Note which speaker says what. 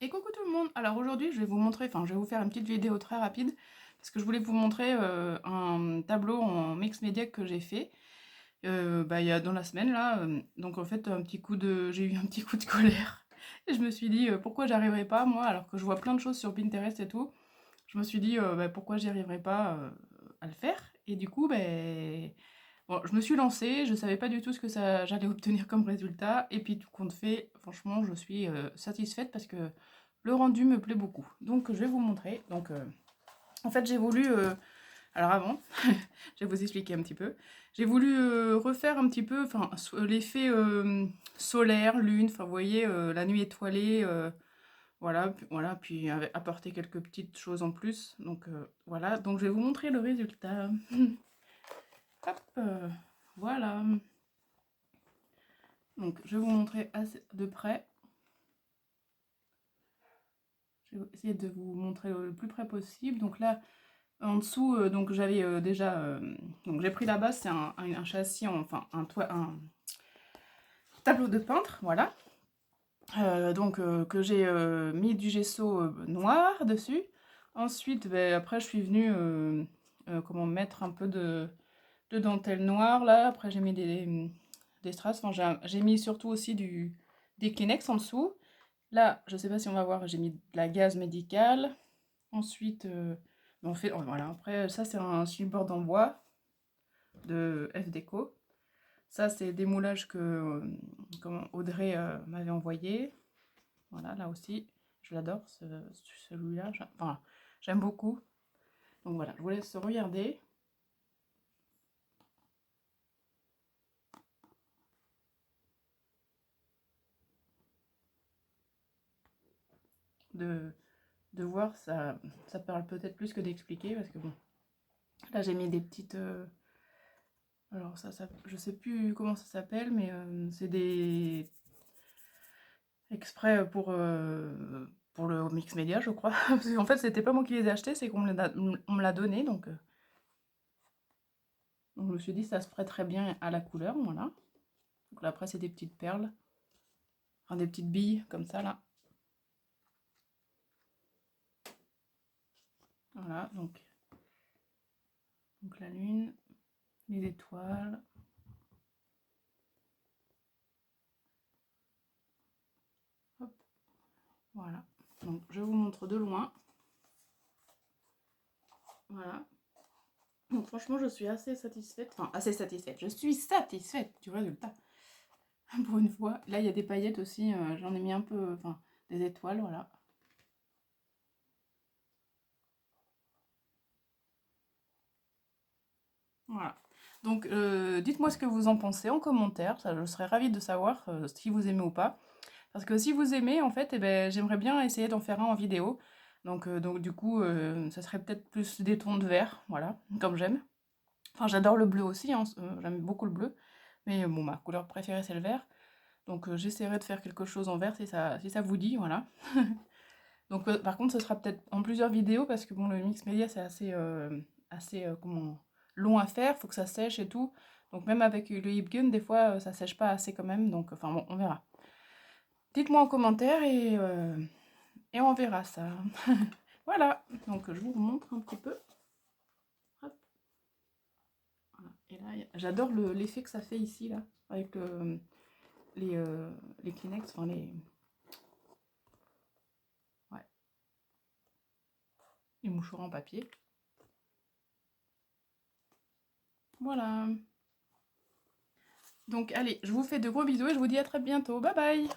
Speaker 1: Et coucou tout le monde. Alors aujourd'hui je vais vous montrer, enfin je vais vous faire une petite vidéo très rapide parce que je voulais vous montrer un tableau en mix média que j'ai fait il y a dans la semaine là. Donc en fait j'ai eu un petit coup de colère et je me suis dit pourquoi j'arriverai pas moi alors que je vois plein de choses sur Pinterest et tout. Je me suis dit pourquoi j'y arriverai pas à le faire. Et du coup bon, je me suis lancée, je savais pas du tout ce que j'allais obtenir comme résultat, et puis tout compte fait, franchement, je suis satisfaite parce que le rendu me plaît beaucoup. Donc je vais vous montrer. Donc en fait, j'ai voulu alors avant, je vais vous expliquer un petit peu. J'ai voulu refaire un petit peu enfin l'effet solaire, lune, enfin vous voyez la nuit étoilée voilà, puis apporter quelques petites choses en plus. Donc voilà, donc je vais vous montrer le résultat. Hop, voilà. Donc je vais vous montrer assez de près. Je vais essayer de vous montrer le plus près possible. Donc là, en dessous, donc j'avais déjà... donc j'ai pris la base, c'est un châssis, enfin un tableau de peintre, voilà. Que j'ai mis du gesso noir dessus. Ensuite, après je suis venue comment mettre un peu de dentelle noire là. Après j'ai mis des strass. Enfin, j'ai mis surtout aussi des Kleenex en dessous. Là, je sais pas si on va voir, j'ai mis de la gaze médicale. Ensuite, on fait, voilà. Après, ça c'est un support en bois de F Déco. Ça c'est des moulages que comment Audrey m'avait envoyé. Voilà, là aussi, je l'adore celui-là. Enfin, j'aime beaucoup. Donc voilà, je vous laisse regarder. De, de voir, ça parle peut-être plus que d'expliquer parce que bon, là j'ai mis des petites alors ça je sais plus comment ça s'appelle, mais c'est des exprès pour le mix média, je crois. Parce qu'en fait c'était pas moi qui les ai achetés, c'est qu'on me l'a donné, donc je me suis dit ça se prête très bien à la couleur, voilà. Donc là après c'est des petites perles, enfin des petites billes comme ça là. Voilà, donc la lune, les étoiles. Hop, voilà. Donc je vous montre de loin. Voilà. Donc franchement, je suis assez satisfaite. Enfin, assez satisfaite. Je suis satisfaite du résultat. Pour une fois. Là, il y a des paillettes aussi. J'en ai mis un peu... Enfin, des étoiles, voilà. Voilà. Donc, dites-moi ce que vous en pensez en commentaire. Ça, je serais ravie de savoir si vous aimez ou pas. Parce que si vous aimez, en fait, eh ben, j'aimerais bien essayer d'en faire un en vidéo. Donc du coup, ça serait peut-être plus des tons de vert, voilà, comme j'aime. Enfin, j'adore le bleu aussi, hein, j'aime beaucoup le bleu. Mais bon, ma couleur préférée, c'est le vert. Donc j'essaierai de faire quelque chose en vert si ça vous dit, voilà. Donc par contre, ce sera peut-être en plusieurs vidéos parce que bon, le mix média, c'est assez comment, long à faire, faut que ça sèche et tout. Donc même avec le Hip Gun, des fois, ça sèche pas assez quand même. Donc enfin bon, on verra. Dites-moi en commentaire et on verra ça. Voilà, donc je vous montre un petit peu. Hop. Voilà. Et là, j'adore l'effet que ça fait ici, là, avec les Kleenex, enfin ouais, les mouchoirs en papier. Voilà. Donc allez, je vous fais de gros bisous et je vous dis à très bientôt. Bye bye!